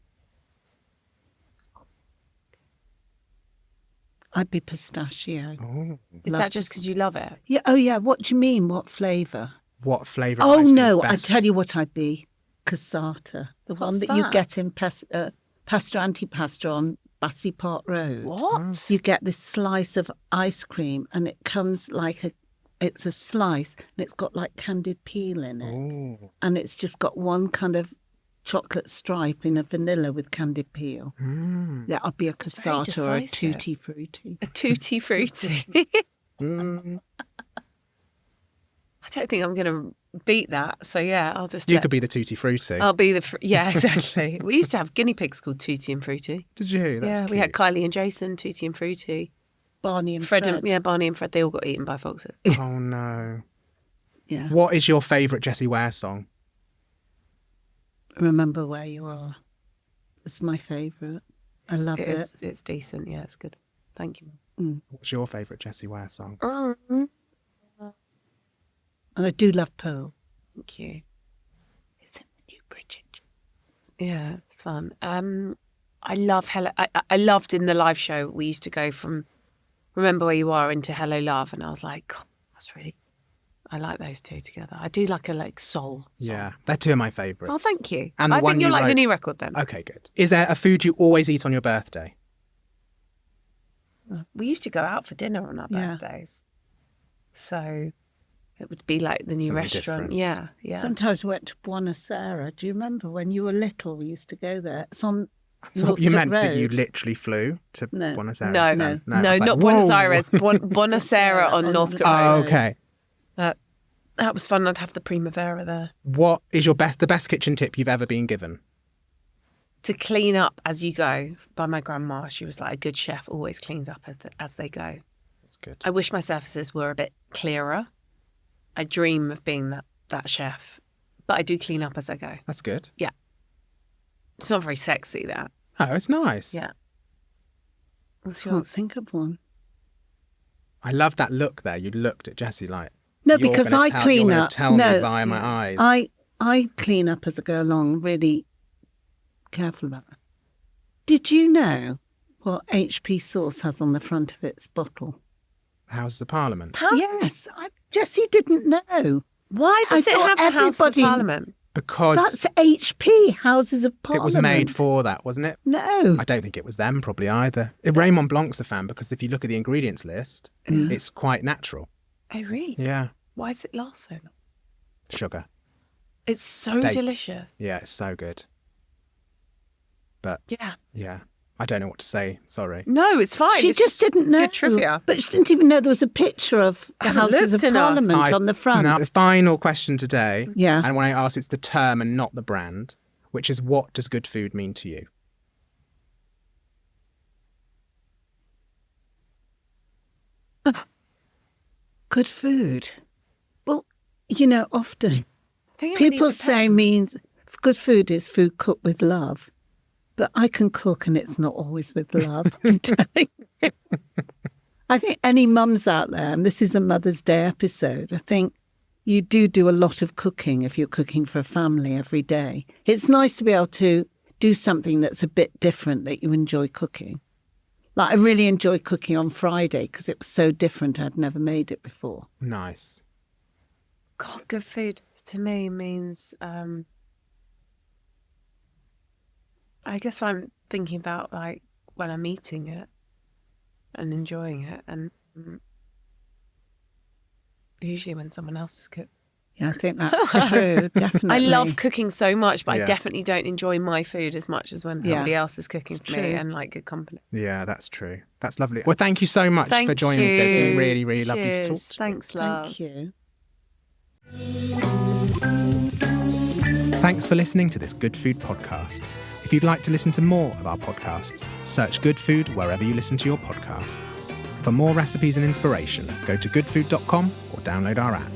I'd be pistachio.
Oh.
Is
Love
that just because you love it?
Yeah. Oh, yeah. What do you mean? What flavour?
What flavour of
Oh,
ice cream
no.
is
I
best?
tell you what I'd be. Cassata. The one
What's
that you
that?
get in Pastor Antipastor on Battersea Park Road.
What?
You get this slice of ice cream, and it comes it's a slice, and it's got like candied peel in it.
Oh.
And it's just got one kind of chocolate stripe in a vanilla with candied peel.
Mm.
Yeah, I'd be a
very
cassata or a
decisive.
tutti frutti.
A tutti frutti.
Mm.
I don't think I'm going to beat that. So yeah, I'll just.
You could be the tutti frutti.
I'll be the. Yeah, exactly. We used to have guinea pigs called Tutti and Frutti.
Did you? That's
We had
cute.
Kylie and Jason, Tutti and Frutti.
Barney and
Fred
Fred.
and Barney and Fred. They all got eaten by foxes.
Oh no.
Yeah.
What is your favourite Jessie Ware song?
Remember Where You Are. It's my favourite. I love it.
It's decent. Yeah, it's good. Thank you.
What's your favourite Jessie Ware song?
Mm.
And I do love Pearl.
Thank you.
It's in the new Bridget.
Yeah, it's fun. I love Hello. I loved in the live show. We used to go from Remember Where You Are into Hello Love, and I was like, God, that's really. I like those two together. I do like a soul song.
Yeah, they're two of my favourites.
Oh, thank you.
And the
I
one
think you're
you
like the
wrote-
new record then.
Okay, good. Is there a food you always eat on your birthday?
We used to go out for dinner on our
Yeah.
birthdays, so it would be like the new
Something
restaurant.
different.
Yeah, yeah.
Sometimes we went to Buenos Aires. Do you remember when you were little? We used to go there. It's on
I thought
Northcote
you meant that
Road.
you literally flew to
No.
Buenos Aires.
No,
then.
no,
I was like,
not Buenos
whoa.
Aires. Buenos Aires on
on
Northcote
Oh,
Road.
okay.
That was fun. I'd have the Primavera there.
What is the best kitchen tip you've ever been given?
To clean up as you go by my grandma. She was like, a good chef always cleans up as they go.
That's good.
I wish my surfaces were a bit clearer. I dream of being that chef, but I do clean up as I go.
That's good.
It's not very sexy, that.
Oh, it's nice.
Yeah. What's
Can't
yours?
think of one.
I love that look there. You looked at Jessie like,
No,
You're
because
gonna
I
tell-
clean
you're gonna
up.
tell me
no,
via my eyes.
I clean up as I go along. Really careful about it. Did you know what HP sauce has on the front of its bottle?
How's the Parliament?
Huh?
Yes, Jessie didn't know.
Why does
I
it
thought
have the House of
everybody-
Parliament?
Because
That's HP, Houses of
it
Parliament.
was made for that, wasn't it?
No.
I don't think it was them probably either. Raymond Blanc's a fan because if you look at the ingredients list, it's quite natural.
Oh, really?
Yeah.
Why does it last so long?
Sugar.
It's so
Dates.
delicious.
Yeah, it's so good. But
Yeah.
I don't know what to say. Sorry.
No, it's fine.
She
It's
just didn't know.
Good trivia.
But she didn't even know there was a picture of the
haven't
Houses
looked
of
enough.
Parliament on the front.
Now, the final question today.
Yeah.
And when I ask, it's the term and not the brand, which is what does good food mean to you?
Good food. Well, often
I think it really
people
depends.
say means good food is food cooked with love. But I can cook and it's not always with love. I'm telling you. I think any mums out there, and this is a Mother's Day episode, I think you do a lot of cooking if you're cooking for a family every day. It's nice to be able to do something that's a bit different that you enjoy cooking. Like I really enjoyed cooking on Friday because it was so different. I'd never made it before.
Nice.
God, good food to me means... I guess I'm thinking about like when I'm eating it and enjoying it, and usually when someone else has cooked.
Yeah, I think that's true, definitely.
I love cooking so much, but
Yeah.
I definitely don't enjoy my food as much as when somebody else is cooking
It's
for me
true.
and like good company.
Yeah, that's true. That's lovely. Well, thank you so much
Thank
for joining us today. It's been
you.
really, really lovely to talk
Cheers.
to you.
Thanks, love.
Thank you.
Thanks for listening to this Good Food podcast. If you'd like to listen to more of our podcasts, search Good Food wherever you listen to your podcasts. For more recipes and inspiration, go to goodfood.com or download our app.